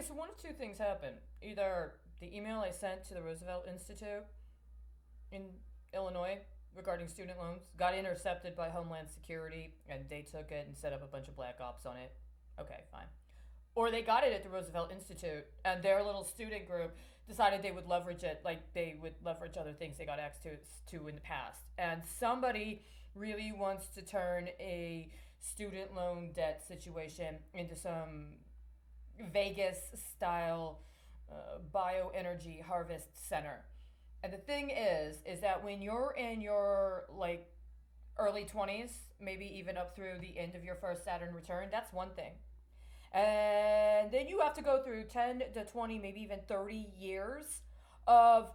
so one of two things happened. Either the email I sent to the Roosevelt Institute in Illinois regarding student loans got intercepted by Homeland Security and they took it and set up a bunch of black ops on it. Okay, fine. Or they got it at the Roosevelt Institute and their little student group decided they would leverage it like they would leverage other things they got access to in the past. And somebody really wants to turn a student loan debt situation into some Vegas style bioenergy harvest center. And the thing is that when you're in your like early 20s, maybe even up through the end of your first Saturn return, that's one thing. And then you have to go through 10 to 20, maybe even 30 years of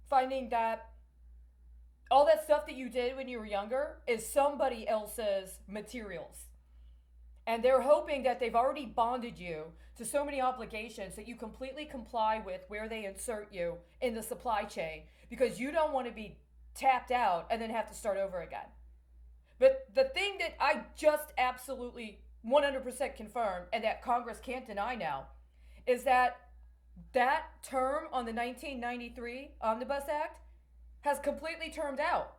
finding that all that stuff that you did when you were younger is somebody else's materials. And they're hoping that they've already bonded you to so many obligations that you completely comply with where they insert you in the supply chain because you don't want to be tapped out and then have to start over again. But the thing that I just absolutely 100% confirmed and that Congress can't deny now is that that term on the 1993 Omnibus Act has completely termed out.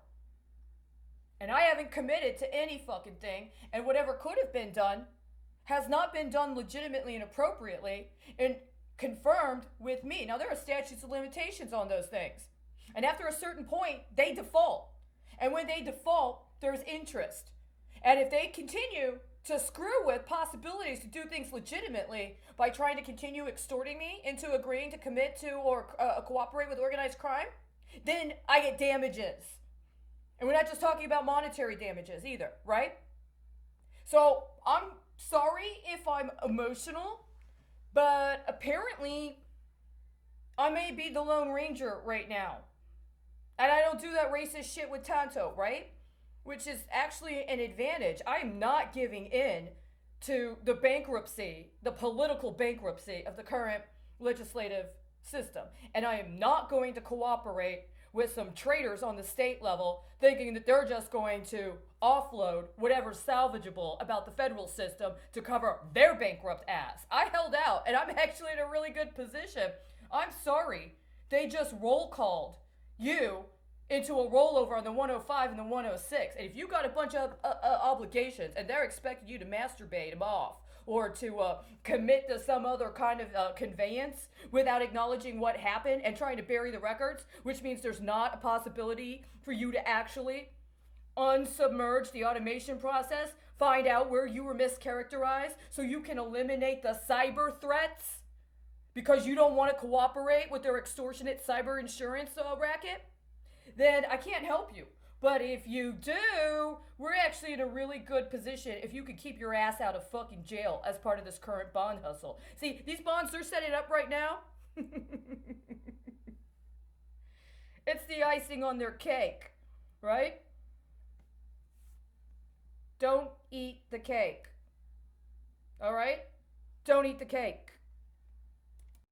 And I haven't committed to any fucking thing, and whatever could have been done has not been done legitimately and appropriately and confirmed with me. Now, there are statutes of limitations on those things. And after a certain point, they default. And when they default, there's interest. And if they continue to screw with possibilities to do things legitimately by trying to continue extorting me into agreeing to commit to or cooperate with organized crime, then I get damages. And we're not just talking about monetary damages either, right? So I'm sorry if I'm emotional, but apparently I may be the Lone Ranger right now. And I don't do that racist shit with Tonto, right? Which is actually an advantage. I am not giving in to the bankruptcy, the political bankruptcy of the current legislative system. And I am not going to cooperate with some traitors on the state level thinking that they're just going to offload whatever's salvageable about the federal system to cover their bankrupt ass. I held out and I'm actually in a really good position. I'm sorry. They just roll called you into a rollover on the 105 and the 106. And if you got a bunch of obligations and they're expecting you to masturbate them off or to commit to some other kind of conveyance without acknowledging what happened and trying to bury the records, which means there's not a possibility for you to actually unsubmerge the automation process, find out where you were mischaracterized so you can eliminate the cyber threats because you don't want to cooperate with their extortionate cyber insurance racket, then I can't help you. But if you do, we're actually in a really good position if you could keep your ass out of fucking jail as part of this current bond hustle. See, these bonds they're setting up right now, it's the icing on their cake, right? Don't eat the cake. All right? Don't eat the cake.